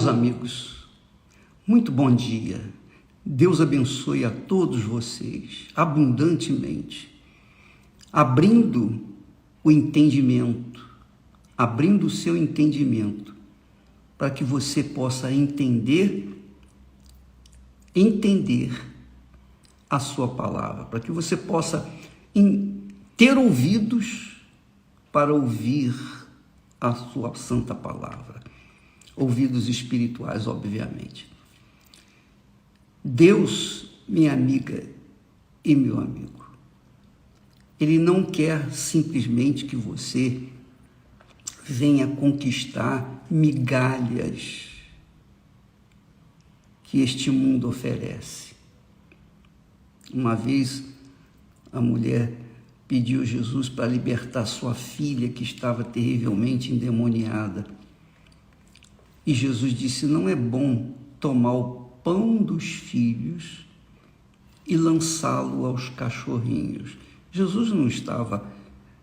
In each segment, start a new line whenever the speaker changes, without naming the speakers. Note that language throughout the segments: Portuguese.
meus amigos, muito bom dia. Deus abençoe a todos vocês abundantemente, abrindo o entendimento, abrindo o seu entendimento, para que você possa entender a sua palavra, para que você possa ter ouvidos para ouvir a sua santa palavra. Ouvidos espirituais, obviamente. Deus, minha amiga e meu amigo, Ele não quer simplesmente que você venha conquistar migalhas que este mundo oferece. Uma vez a mulher pediu a Jesus para libertar sua filha que estava terrivelmente endemoniada. E Jesus disse: não é bom tomar o pão dos filhos e lançá-lo aos cachorrinhos. Jesus não estava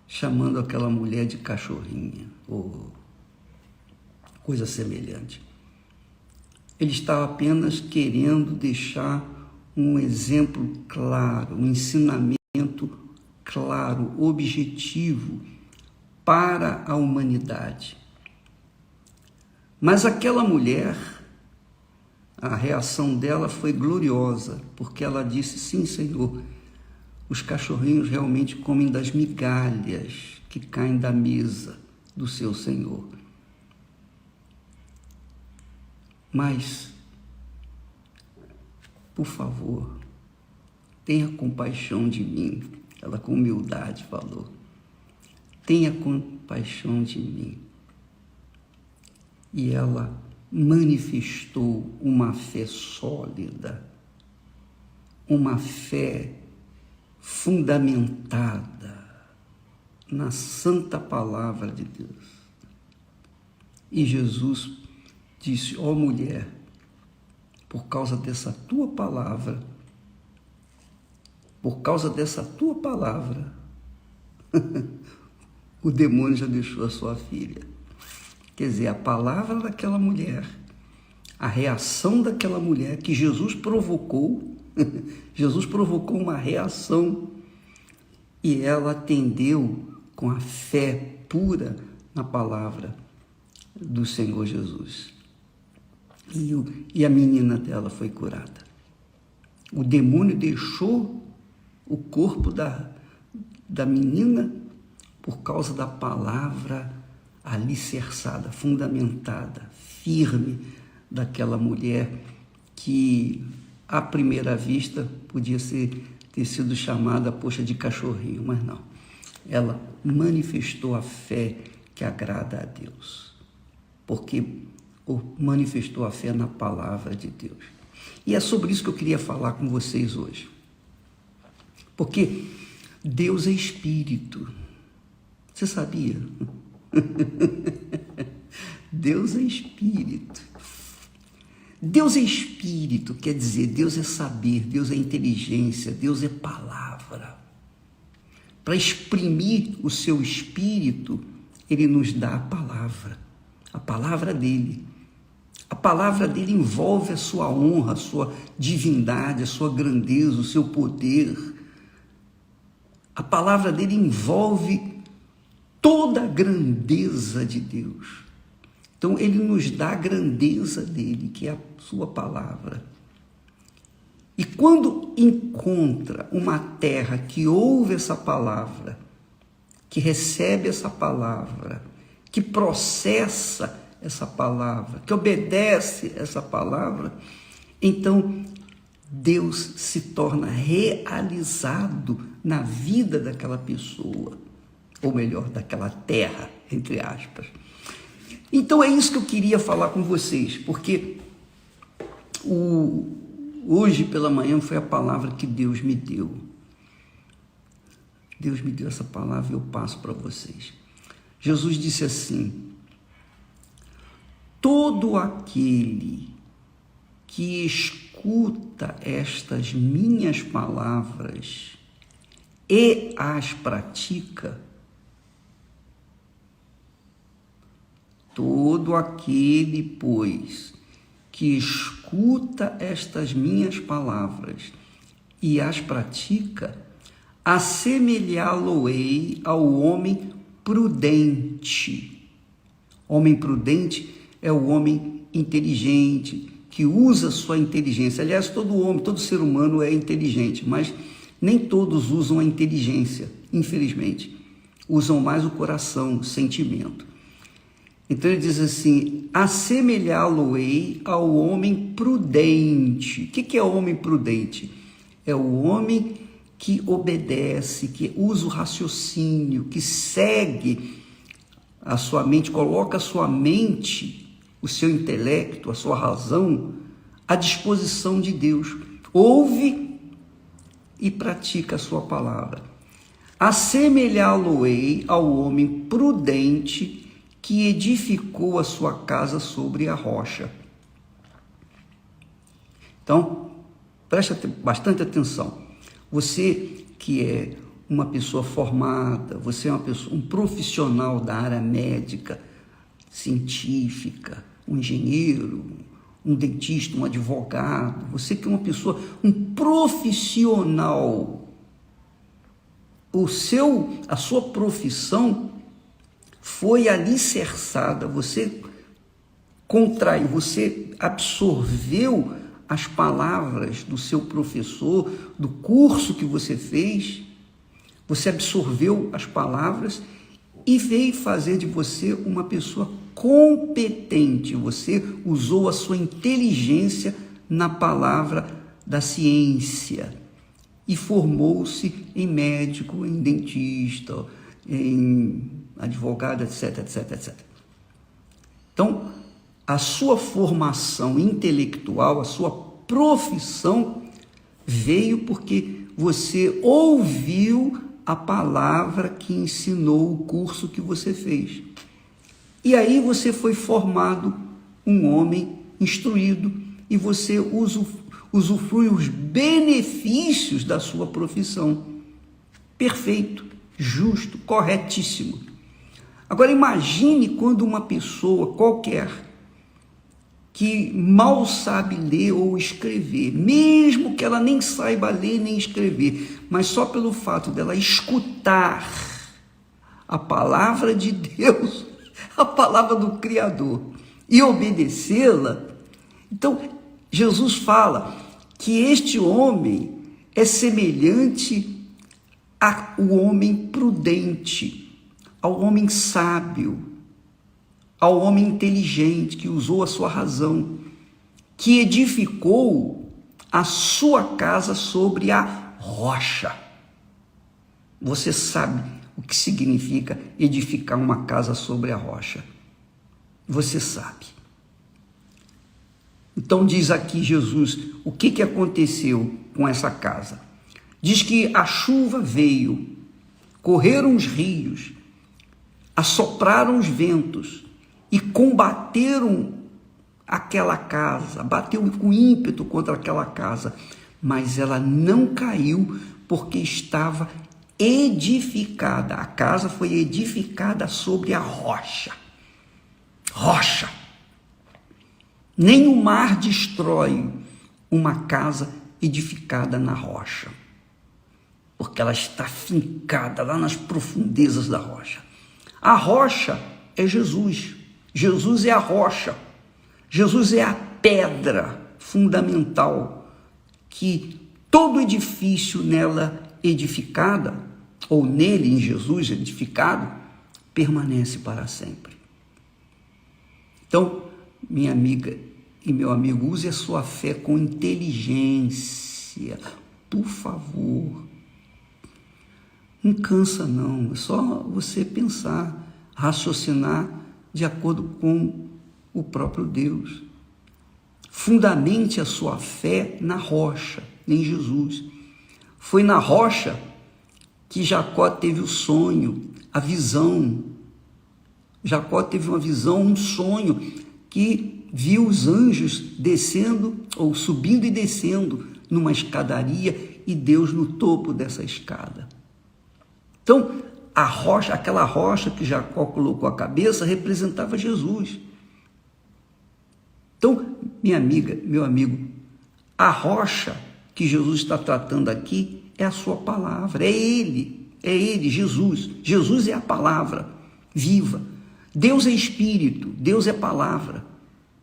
chamando aquela mulher de cachorrinha ou coisa semelhante. Ele estava apenas querendo deixar um exemplo claro, um ensinamento claro, objetivo para a humanidade. Mas aquela mulher, a reação dela foi gloriosa, porque ela disse: sim, Senhor, os cachorrinhos realmente comem das migalhas que caem da mesa do seu Senhor. Mas, por favor, tenha compaixão de mim. Ela com humildade falou: tenha compaixão de mim. E ela manifestou uma fé sólida, uma fé fundamentada na santa palavra de Deus. E Jesus disse: ó mulher, por causa dessa tua palavra, o demônio já deixou a sua filha. Quer dizer, a palavra daquela mulher, a reação daquela mulher que Jesus provocou, Jesus provocou uma reação e ela atendeu com a fé pura na palavra do Senhor Jesus. E a menina dela foi curada. O demônio deixou o corpo da menina por causa da palavra alicerçada, fundamentada, firme daquela mulher que, à primeira vista, podia ter sido chamada, poxa, de cachorrinho, mas não. Ela manifestou a fé que agrada a Deus, porque manifestou a fé na palavra de Deus. E é sobre isso que eu queria falar com vocês hoje. Porque Deus é espírito. Você sabia? Deus é espírito. Deus é espírito, quer dizer, Deus é saber, Deus é inteligência, Deus é palavra. Para exprimir o seu espírito, Ele nos dá a palavra dele. A palavra dele envolve a sua honra, a sua divindade, a sua grandeza, o seu poder. A palavra dele envolve toda a grandeza de Deus. Então, ele nos dá a grandeza dele, que é a sua palavra. E quando encontra uma terra que ouve essa palavra, que recebe essa palavra, que processa essa palavra, que obedece essa palavra, então Deus se torna realizado na vida daquela pessoa, ou melhor, daquela terra, entre aspas. Então é isso que eu queria falar com vocês, porque hoje pela manhã foi a palavra que Deus me deu. Deus me deu essa palavra e eu passo para vocês. Jesus disse assim: todo aquele que escuta estas minhas palavras e as pratica, todo aquele, pois, que escuta estas minhas palavras e as pratica, assemelhá-lo-ei ao homem prudente. Homem prudente é o homem inteligente, que usa sua inteligência. Aliás, todo homem, todo ser humano é inteligente, mas nem todos usam a inteligência, infelizmente. Usam mais o coração, o sentimento. Então ele diz assim, assemelhá-lo-ei ao homem prudente. O que é o homem prudente? É o homem que obedece, que usa o raciocínio, que segue a sua mente, coloca a sua mente, o seu intelecto, a sua razão, à disposição de Deus. Ouve e pratica a sua palavra. Assemelhá-lo-ei ao homem prudente que edificou a sua casa sobre a rocha. Então, preste bastante atenção. Você que é uma pessoa formada, você é um profissional da área médica, científica, um engenheiro, um dentista, um advogado, você que é uma pessoa, um profissional, a sua profissão foi alicerçada, você contraiu, você absorveu as palavras do seu professor, do curso que você fez, você absorveu as palavras e veio fazer de você uma pessoa competente. Você usou a sua inteligência na palavra da ciência e formou-se em médico, em dentista, em advogado, etc, etc, etc. Então, a sua formação intelectual, a sua profissão veio porque você ouviu a palavra que ensinou o curso que você fez. E aí você foi formado um homem instruído e você usufrui os benefícios da sua profissão. Perfeito, justo, corretíssimo. Agora imagine quando uma pessoa qualquer que mal sabe ler ou escrever, mesmo que ela nem saiba ler nem escrever, mas só pelo fato dela escutar a palavra de Deus, a palavra do Criador, e obedecê-la. Então, Jesus fala que este homem é semelhante ao homem prudente, ao homem sábio, ao homem inteligente que usou a sua razão, que edificou a sua casa sobre a rocha. Você sabe o que significa edificar uma casa sobre a rocha? Você sabe. Então diz aqui Jesus, o que aconteceu com essa casa? Diz que a chuva veio, correram os rios, assopraram os ventos, e combateram aquela casa, bateu com ímpeto contra aquela casa, mas ela não caiu porque estava edificada. A casa foi edificada sobre a rocha. Rocha. Nem o mar destrói uma casa edificada na rocha, porque ela está fincada lá nas profundezas da rocha. A rocha é Jesus. Jesus é a rocha, Jesus é a pedra fundamental que todo edifício nela edificada, ou nele, em Jesus edificado, permanece para sempre. Então, minha amiga e meu amigo, use a sua fé com inteligência, por favor. Não cansa não, é só você pensar, raciocinar, de acordo com o próprio Deus. Fundamente a sua fé na rocha, em Jesus. Foi na rocha que Jacó teve o sonho, a visão. Jacó teve uma visão, um sonho, que viu os anjos descendo, ou subindo e descendo, numa escadaria, e Deus no topo dessa escada. Então, a rocha, aquela rocha que Jacó colocou a cabeça, representava Jesus. Então, minha amiga, meu amigo, a rocha que Jesus está tratando aqui é a sua palavra, é Ele, Jesus. Jesus é a palavra viva. Deus é Espírito, Deus é palavra.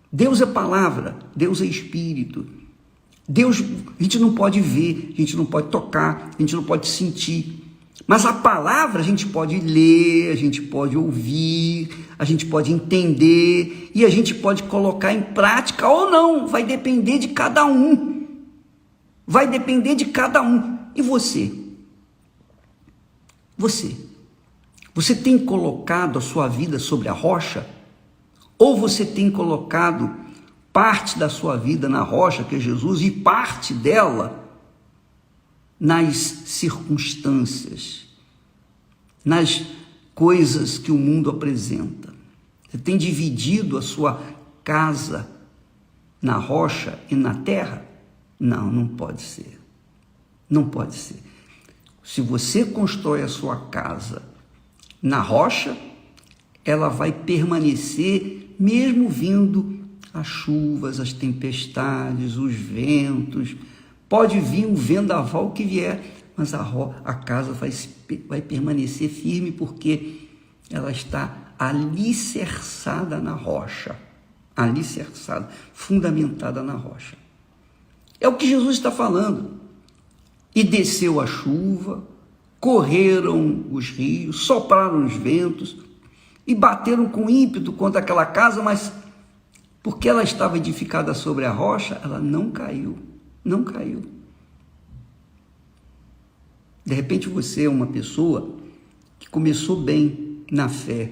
Deus é palavra, Deus é Espírito. Deus, a gente não pode ver, a gente não pode tocar, a gente não pode sentir. Mas a palavra a gente pode ler, a gente pode ouvir, a gente pode entender e a gente pode colocar em prática ou não. Vai depender de cada um. Vai depender de cada um. E você? Você tem colocado a sua vida sobre a rocha? Ou você tem colocado parte da sua vida na rocha, que é Jesus, e parte dela nas circunstâncias, nas coisas que o mundo apresenta? Você tem dividido a sua casa na rocha e na terra? Não, não pode ser. Não pode ser. Se você constrói a sua casa na rocha, ela vai permanecer mesmo vindo as chuvas, as tempestades, os ventos. Pode vir um vendaval que vier, mas a casa vai permanecer firme porque ela está alicerçada na rocha. Alicerçada, fundamentada na rocha. É o que Jesus está falando. E desceu a chuva, correram os rios, sopraram os ventos e bateram com ímpeto contra aquela casa, mas porque ela estava edificada sobre a rocha, ela não caiu, não caiu. De repente você é uma pessoa que começou bem na fé,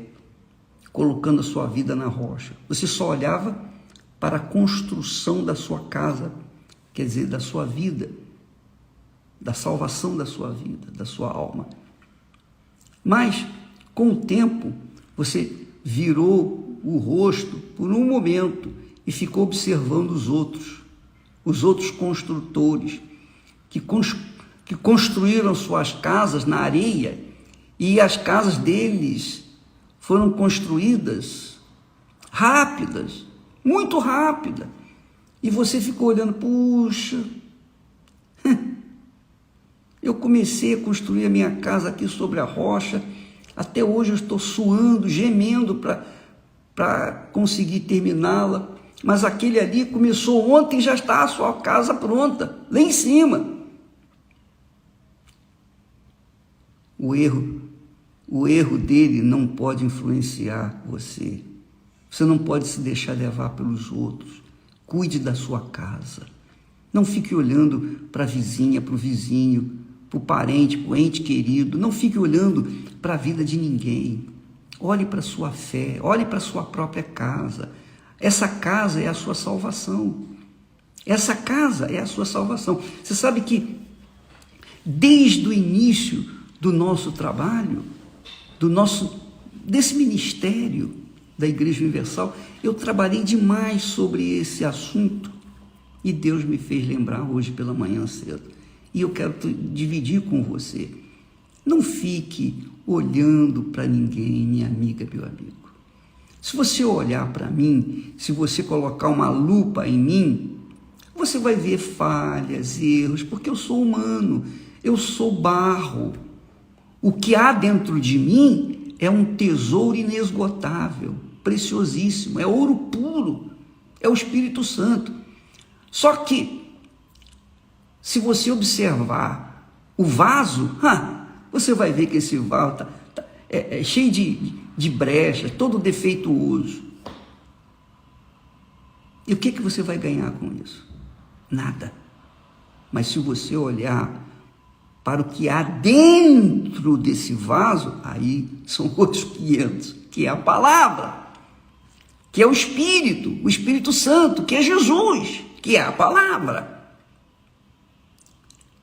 colocando a sua vida na rocha. Você só olhava para a construção da sua casa, quer dizer, da sua vida, da salvação da sua vida, da sua alma. Mas, com o tempo, você virou o rosto por um momento e ficou observando os outros construtores que construíram suas casas na areia, e as casas deles foram construídas rápidas, muito rápida. E você ficou olhando, puxa, eu comecei a construir a minha casa aqui sobre a rocha, até hoje eu estou suando, gemendo para conseguir terminá-la, mas aquele ali começou ontem e já está a sua casa pronta, lá em cima. O erro dele não pode influenciar você. Você não pode se deixar levar pelos outros. Cuide da sua casa. Não fique olhando para a vizinha, para o vizinho, para o parente, para o ente querido. Não fique olhando para a vida de ninguém. Olhe para a sua fé, olhe para a sua própria casa. Essa casa é a sua salvação. Essa casa é a sua salvação. Você sabe que desde o início do nosso trabalho, desse ministério da Igreja Universal, eu trabalhei demais sobre esse assunto e Deus me fez lembrar hoje pela manhã cedo. E eu quero dividir com você. Não fique olhando para ninguém, minha amiga, meu amigo. Se você olhar para mim, se você colocar uma lupa em mim, você vai ver falhas, erros, porque eu sou humano, eu sou barro. O que há dentro de mim é um tesouro inesgotável, preciosíssimo, é ouro puro, é o Espírito Santo. Só que, se você observar o vaso, você vai ver que esse vaso é cheio de brechas, todo defeituoso. E o que você vai ganhar com isso? Nada. Mas se você olhar para o que há dentro desse vaso, aí são outros 500, que é a palavra, que é o Espírito Santo, que é Jesus, que é a palavra.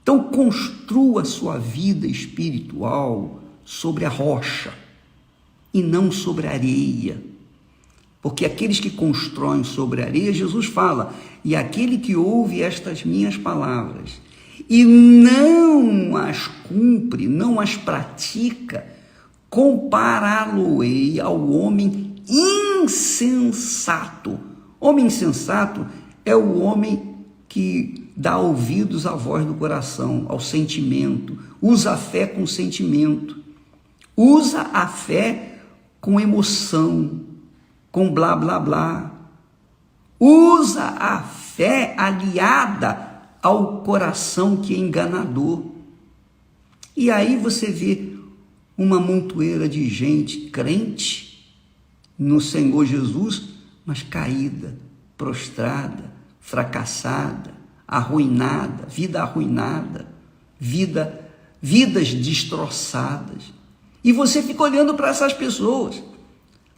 Então, construa a sua vida espiritual sobre a rocha e não sobre a areia. Porque aqueles que constroem sobre a areia, Jesus fala, e aquele que ouve estas minhas palavras e não as cumpre, não as pratica, compará-lo-ei ao homem insensato. Homem insensato é o homem que dá ouvidos à voz do coração, ao sentimento, usa a fé com sentimento, usa a fé com emoção, com blá blá blá, usa a fé aliada ao coração que é enganador. E aí você vê uma montoeira de gente crente no Senhor Jesus, mas caída, prostrada, fracassada, arruinada, vidas destroçadas. E você fica olhando para essas pessoas,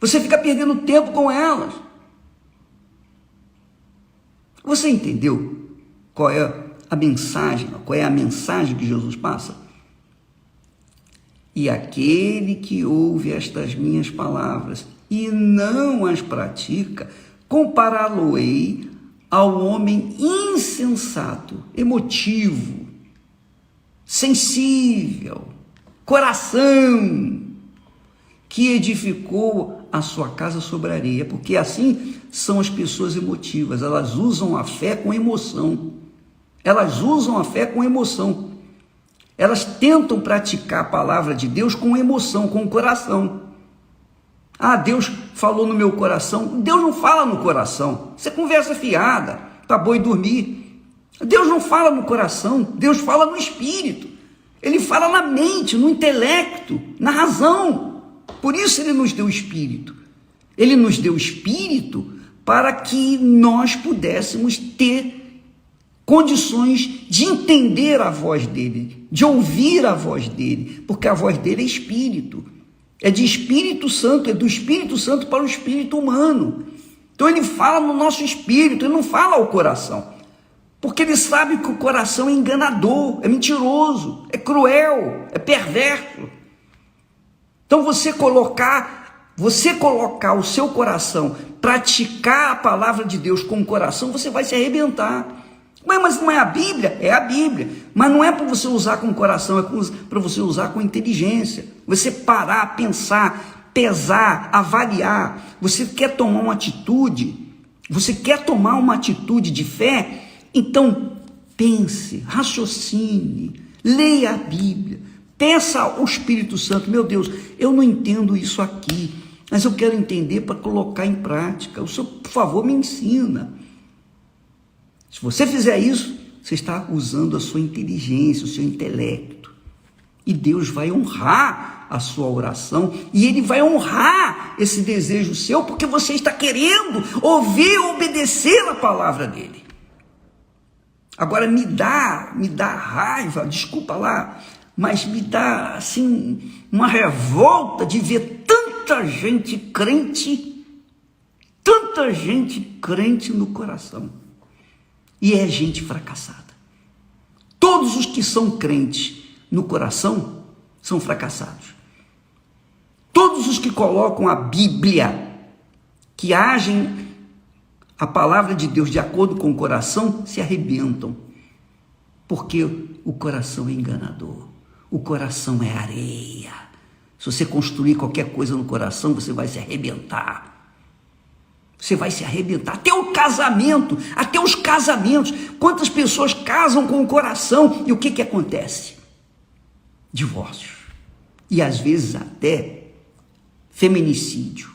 você fica perdendo tempo com elas. Você entendeu qual é a mensagem que Jesus passa? E aquele que ouve estas minhas palavras e não as pratica, compará-lo-ei ao homem insensato, emotivo, sensível, coração, que edificou a sua casa sobre a areia, porque assim são as pessoas emotivas, elas usam a fé com emoção, elas tentam praticar a palavra de Deus com emoção, com o coração. Ah, Deus falou no meu coração. Deus não fala no coração, isso é conversa fiada, para boi dormir. Deus não fala no coração, Deus fala no espírito, Ele fala na mente, no intelecto, na razão. Por isso Ele nos deu espírito. Ele nos deu espírito para que nós pudéssemos ter condições de entender a voz dele, de ouvir a voz dele, porque a voz dele é espírito, é de Espírito Santo, é do Espírito Santo para o espírito humano. Então ele fala no nosso espírito, ele não fala ao coração, porque ele sabe que o coração é enganador, é mentiroso, é cruel, é perverso. Então você colocar o seu coração, praticar a palavra de Deus com o coração, você vai se arrebentar. Mas não é a Bíblia? É a Bíblia. Mas não é para você usar com o coração, é para você usar com inteligência. Você parar, pensar, pesar, avaliar. Você quer tomar uma atitude de fé? Então pense, raciocine, leia a Bíblia, peça ao Espírito Santo: meu Deus, eu não entendo isso aqui, mas eu quero entender para colocar em prática. O Senhor, por favor, me ensina. Se você fizer isso, você está usando a sua inteligência, o seu intelecto. E Deus vai honrar a sua oração, e Ele vai honrar esse desejo seu, porque você está querendo ouvir e obedecer a palavra dEle. Agora me dá raiva, desculpa lá, mas me dá assim uma revolta de ver tanta gente crente no coração. E é gente fracassada. Todos os que são crentes no coração são fracassados. Todos os que colocam a Bíblia, que agem a palavra de Deus de acordo com o coração, se arrebentam. Porque o coração é enganador. O coração é areia. Se você construir qualquer coisa no coração, você vai se arrebentar. Você vai se arrebentar, até os casamentos. Quantas pessoas casam com o coração e o que acontece? Divórcio. E às vezes até feminicídio.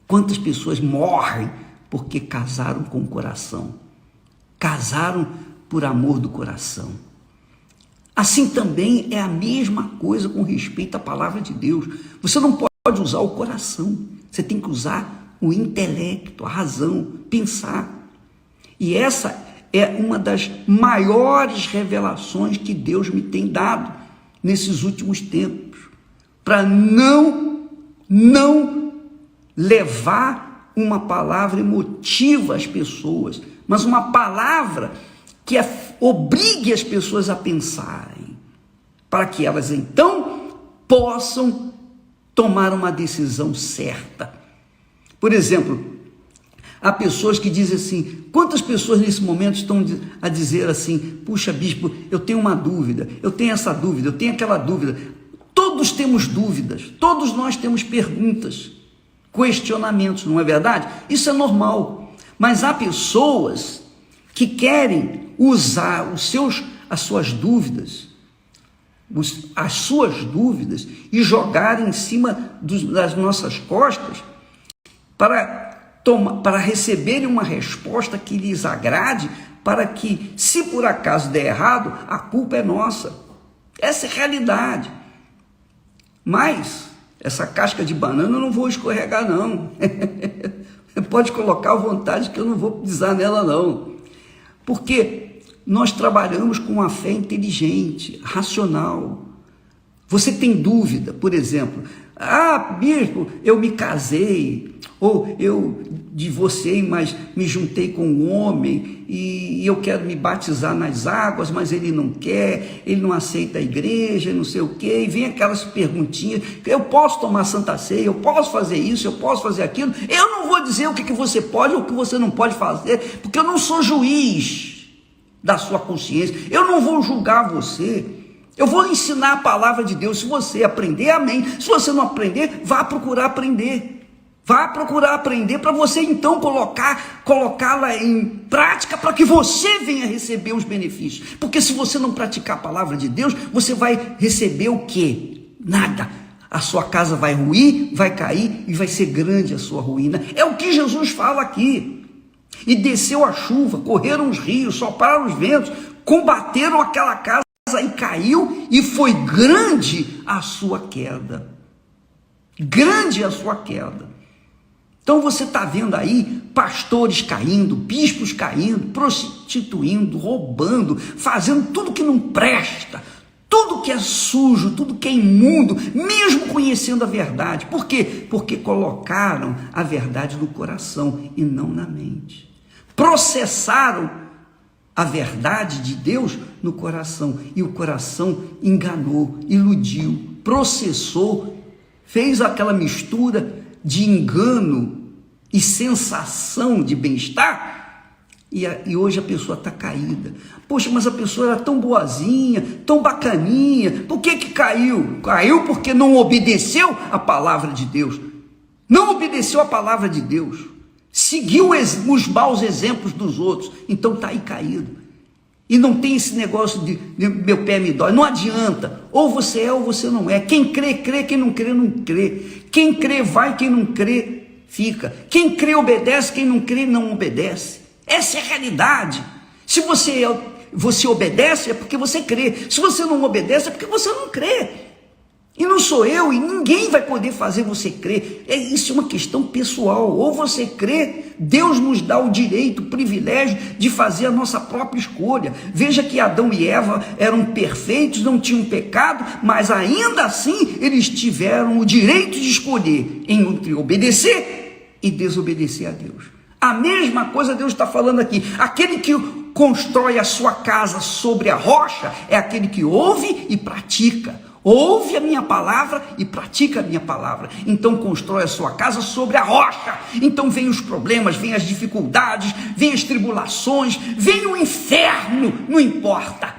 Quantas pessoas morrem porque casaram com o coração? Casaram por amor do coração. Assim também é a mesma coisa com respeito à palavra de Deus. Você não pode usar o coração, você tem que usar o intelecto, a razão, pensar. E essa é uma das maiores revelações que Deus me tem dado nesses últimos tempos, para não levar uma palavra emotiva às pessoas, mas uma palavra que obrigue as pessoas a pensarem, para que elas então possam tomar uma decisão certa. Por exemplo, há pessoas que dizem assim, quantas pessoas nesse momento estão a dizer assim: puxa, bispo, eu tenho uma dúvida, eu tenho essa dúvida, eu tenho aquela dúvida. Todos temos dúvidas, todos nós temos perguntas, questionamentos, não é verdade? Isso é normal. Mas há pessoas que querem usar as suas dúvidas e jogar em cima das nossas costas para receberem uma resposta que lhes agrade, para que, se por acaso der errado, a culpa é nossa. Essa é a realidade. Mas essa casca de banana eu não vou escorregar, não. Pode colocar à vontade que eu não vou pisar nela, não. Porque nós trabalhamos com uma fé inteligente, racional. Você tem dúvida, por exemplo, bispo, eu me casei, ou eu divorciei, mas me juntei com um homem e eu quero me batizar nas águas, mas ele não quer, ele não aceita a igreja, não sei o quê, e vem aquelas perguntinhas, eu posso tomar Santa Ceia, eu posso fazer isso, eu posso fazer aquilo. Eu não vou dizer o que você pode ou o que você não pode fazer, porque eu não sou juiz da sua consciência, eu não vou julgar você. Eu vou ensinar a palavra de Deus. Se você aprender, amém. Se você não aprender, vá procurar aprender. Vá procurar aprender para você então colocá-la em prática para que você venha receber os benefícios. Porque se você não praticar a palavra de Deus, você vai receber o quê? Nada. A sua casa vai ruir, vai cair e vai ser grande a sua ruína. É o que Jesus fala aqui. E desceu a chuva, correram os rios, sopraram os ventos, combateram aquela casa e caiu, e foi grande a sua queda. Grande a sua queda. Então você está vendo aí pastores caindo, bispos caindo, prostituindo, roubando, fazendo tudo que não presta, tudo que é sujo, tudo que é imundo, mesmo conhecendo a verdade. Por quê? Porque colocaram a verdade no coração e não na mente. Processaram a verdade de Deus no coração, e o coração enganou, iludiu, processou, fez aquela mistura de engano e sensação de bem-estar, e hoje a pessoa está caída. Poxa, mas a pessoa era tão boazinha, tão bacaninha, por que caiu? Caiu porque não obedeceu a palavra de Deus, não obedeceu a palavra de Deus, seguiu os maus exemplos dos outros, então está aí caído. E não tem esse negócio de meu pé me dói, não adianta, ou você é ou você não é. Quem crê, crê, quem não crê, não crê. Quem crê vai, quem não crê fica. Quem crê obedece, quem não crê não obedece. Essa é a realidade. Se você obedece é porque você crê, se você não obedece é porque você não crê. E não sou eu, e ninguém vai poder fazer você crer. Isso é uma questão pessoal. Ou você crê, Deus nos dá o direito, o privilégio de fazer a nossa própria escolha. Veja que Adão e Eva eram perfeitos, não tinham pecado, mas ainda assim eles tiveram o direito de escolher entre obedecer e desobedecer a Deus. A mesma coisa Deus está falando aqui. Aquele que constrói a sua casa sobre a rocha é aquele que ouve e pratica. Ouve a minha palavra e pratica a minha palavra. Então constrói a sua casa sobre a rocha. Então vem os problemas, vem as dificuldades, vem as tribulações, vem o inferno, não importa.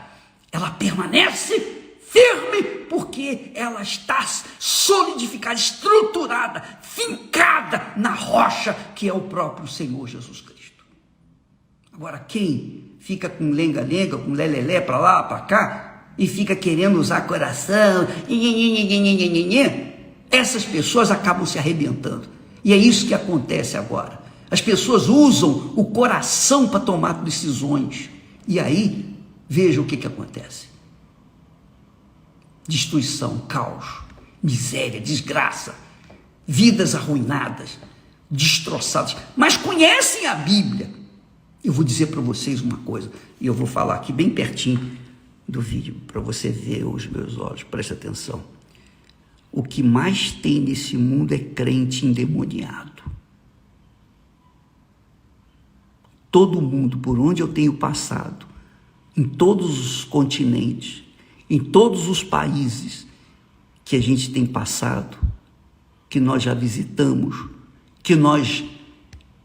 Ela permanece firme porque ela está solidificada, estruturada, fincada na rocha que é o próprio Senhor Jesus Cristo. Agora quem fica com lenga-lenga, com lelelé para lá, para cá, e fica querendo usar coração, essas pessoas acabam se arrebentando. E é isso que acontece agora. As pessoas usam o coração para tomar decisões. E aí, veja o que acontece. Destruição, caos, miséria, desgraça, vidas arruinadas, destroçadas. Mas conhecem a Bíblia. Eu vou dizer para vocês uma coisa, e eu vou falar aqui bem pertinho do vídeo, para você ver os meus olhos, preste atenção. O que mais tem nesse mundo é crente endemoniado. Todo mundo, por onde eu tenho passado, em todos os continentes, em todos os países que a gente tem passado, que nós já visitamos, que nós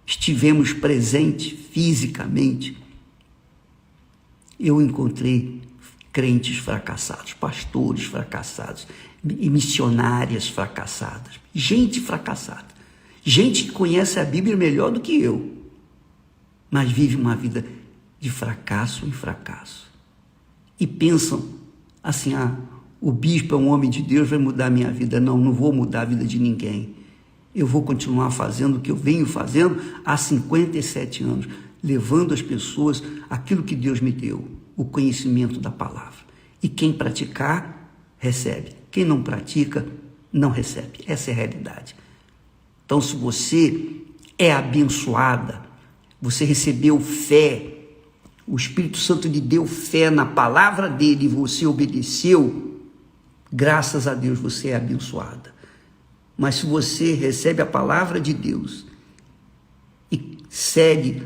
estivemos presentes fisicamente, eu encontrei crentes fracassados, pastores fracassados, e missionárias fracassadas, gente fracassada, gente que conhece a Bíblia melhor do que eu, mas vive uma vida de fracasso em fracasso. E pensam assim, o bispo é um homem de Deus, vai mudar a minha vida. Não, não vou mudar a vida de ninguém. Eu vou continuar fazendo o que eu venho fazendo há 57 anos, levando às pessoas aquilo que Deus me deu, o conhecimento da palavra. E quem praticar, recebe. Quem não pratica, não recebe. Essa é a realidade. Então, se você é abençoada, você recebeu fé, o Espírito Santo lhe deu fé na palavra dele e você obedeceu, graças a Deus você é abençoada. Mas se você recebe a palavra de Deus e segue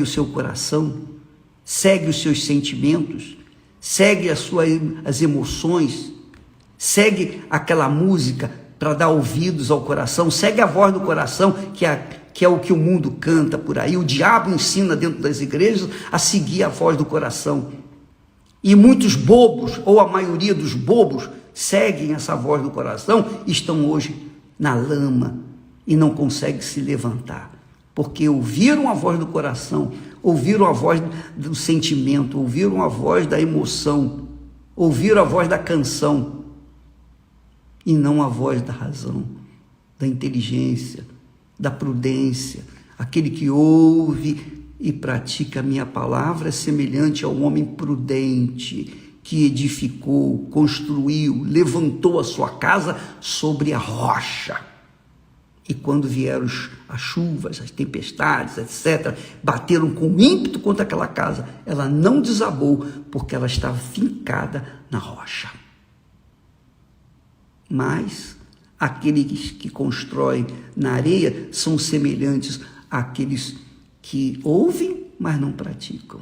o seu coração, segue os seus sentimentos, segue as emoções, segue aquela música para dar ouvidos ao coração, segue a voz do coração, que é o que o mundo canta por aí. O diabo ensina dentro das igrejas a seguir a voz do coração. E muitos bobos, ou a maioria dos bobos, seguem essa voz do coração e estão hoje na lama e não conseguem se levantar. Porque ouviram a voz do coração, ouviram a voz do sentimento, ouviram a voz da emoção, ouviram a voz da canção, e não a voz da razão, da inteligência, da prudência. Aquele que ouve e pratica a minha palavra é semelhante ao homem prudente que edificou, construiu, levantou a sua casa sobre a rocha. E quando vieram as chuvas, as tempestades, etc., bateram com ímpeto contra aquela casa, ela não desabou, porque ela estava fincada na rocha. Mas aqueles que constroem na areia são semelhantes àqueles que ouvem, mas não praticam.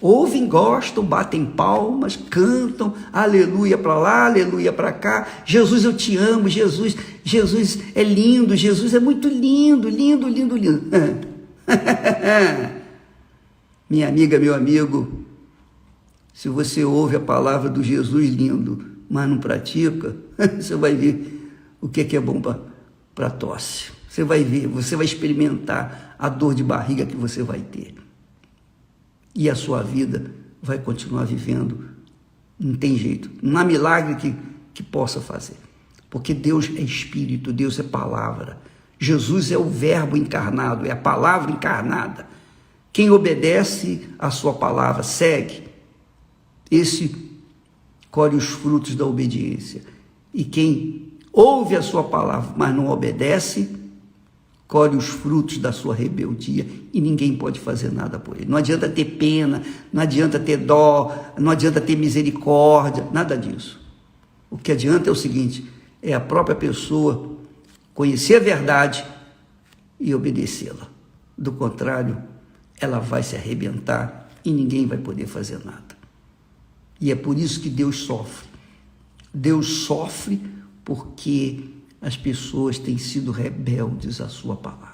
Ouvem, gostam, batem palmas, cantam, aleluia para lá, aleluia para cá. Jesus, eu te amo, Jesus é lindo, Jesus é muito lindo, lindo, lindo, lindo. Minha amiga, meu amigo, se você ouve a palavra do Jesus lindo, mas não pratica, você vai ver o que é bom para tosse. Você vai ver, você vai experimentar a dor de barriga que você vai ter. E a sua vida vai continuar vivendo. Não tem jeito. Não há milagre que possa fazer. Porque Deus é Espírito, Deus é Palavra. Jesus é o Verbo encarnado, é a Palavra encarnada. Quem obedece à sua palavra, segue, esse colhe os frutos da obediência. E quem ouve a sua palavra, mas não obedece, colhe os frutos da sua rebeldia, e ninguém pode fazer nada por ele. Não adianta ter pena, não adianta ter dó, não adianta ter misericórdia, nada disso. O que adianta é o seguinte, é a própria pessoa conhecer a verdade e obedecê-la. Do contrário, ela vai se arrebentar e ninguém vai poder fazer nada. E é por isso que Deus sofre. Deus sofre porque as pessoas têm sido rebeldes à sua palavra.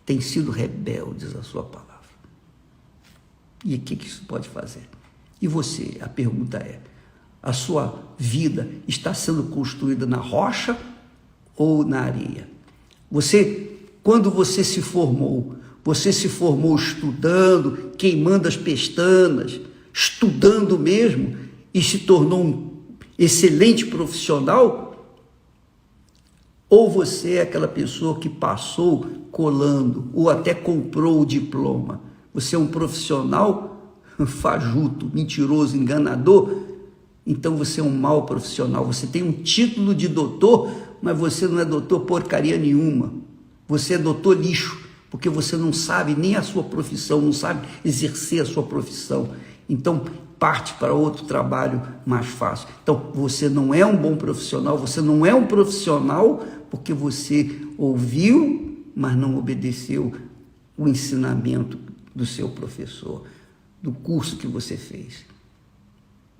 Têm sido rebeldes à sua palavra. E o que isso pode fazer? E você, a pergunta é, a sua vida está sendo construída na rocha ou na areia? Quando você se formou estudando, queimando as pestanas, estudando mesmo, e se tornou um excelente profissional? Ou você é aquela pessoa que passou colando, ou até comprou o diploma? Você é um profissional fajuto, mentiroso, enganador? Então você é um mau profissional. Você tem um título de doutor, mas você não é doutor porcaria nenhuma. Você é doutor lixo, porque você não sabe nem a sua profissão, não sabe exercer a sua profissão. Então, parte para outro trabalho mais fácil. Então, você não é um bom profissional, você não é um profissional porque você ouviu, mas não obedeceu o ensinamento do seu professor, do curso que você fez.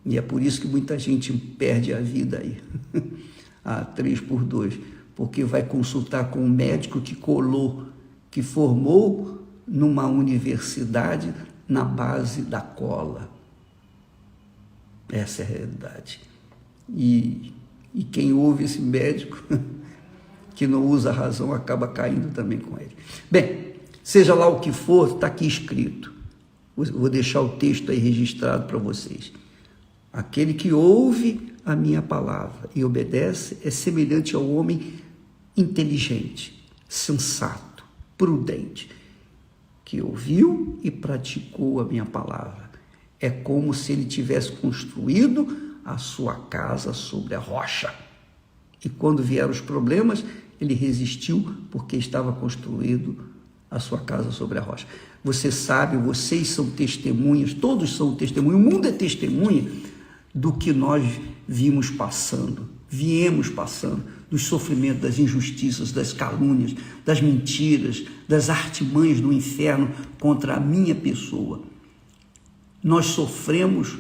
E é por isso que muita gente perde a vida aí, a 3x2, porque vai consultar com um médico que colou, que formou numa universidade na base da cola. Essa é a realidade. E quem ouve esse médico que não usa a razão acaba caindo também com ele. Bem, seja lá o que for, está aqui escrito. Vou deixar o texto aí registrado para vocês. Aquele que ouve a minha palavra e obedece é semelhante ao homem inteligente, sensato, prudente, que ouviu e praticou a minha palavra. É como se ele tivesse construído a sua casa sobre a rocha. E quando vieram os problemas, ele resistiu porque estava construído a sua casa sobre a rocha. Você sabe, vocês são testemunhas, todos são testemunhas, o mundo é testemunha do que nós viemos passando, dos sofrimentos, das injustiças, das calúnias, das mentiras, das artimanhas do inferno contra a minha pessoa. Nós sofremos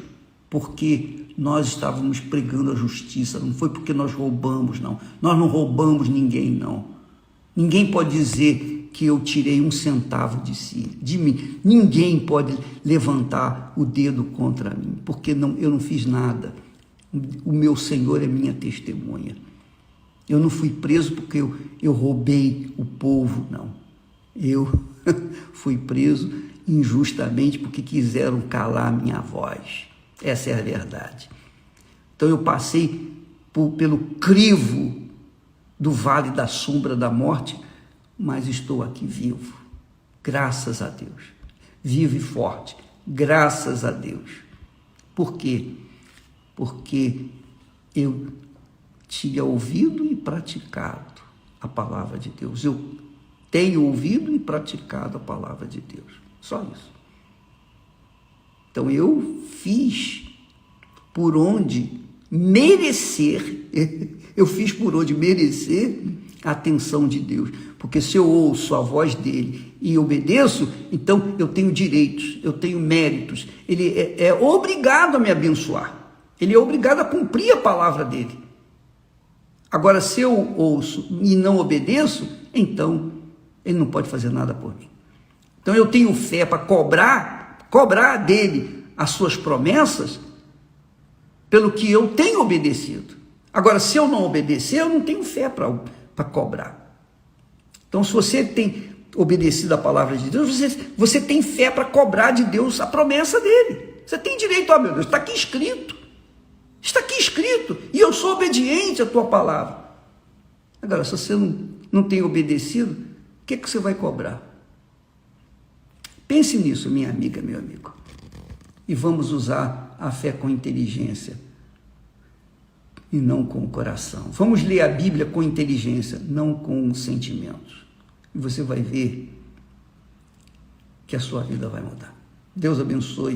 porque nós estávamos pregando a justiça, não foi porque nós roubamos, não. Nós não roubamos ninguém, não. Ninguém pode dizer que eu tirei 1 centavo de mim. Ninguém pode levantar o dedo contra mim, porque eu não fiz nada. O meu Senhor é minha testemunha. Eu não fui preso porque eu roubei o povo, não. Eu fui preso injustamente porque quiseram calar a minha voz. Essa é a verdade. Então eu passei pelo crivo do vale da sombra da morte, mas estou aqui vivo, graças a Deus. Vivo e forte, graças a Deus. Por quê? Porque eu tinha ouvido e praticado a palavra de Deus. Eu tenho ouvido e praticado a palavra de Deus. Só isso. Então eu fiz por onde merecer, a atenção de Deus. Porque se eu ouço a voz dele e obedeço, então eu tenho direitos, eu tenho méritos. Ele é obrigado a me abençoar. Ele é obrigado a cumprir a palavra dele. Agora, se eu ouço e não obedeço, então ele não pode fazer nada por mim. Então eu tenho fé para cobrar dele as suas promessas pelo que eu tenho obedecido. Agora, se eu não obedecer, eu não tenho fé para cobrar. Então, se você tem obedecido a palavra de Deus, você tem fé para cobrar de Deus a promessa dele. Você tem direito, meu Deus, está aqui escrito. Está aqui escrito, e eu sou obediente à tua palavra. Agora, se você não tem obedecido, o que você vai cobrar? Pense nisso, minha amiga, meu amigo. E vamos usar a fé com inteligência e não com o coração. Vamos ler a Bíblia com inteligência, não com sentimentos. E você vai ver que a sua vida vai mudar. Deus abençoe.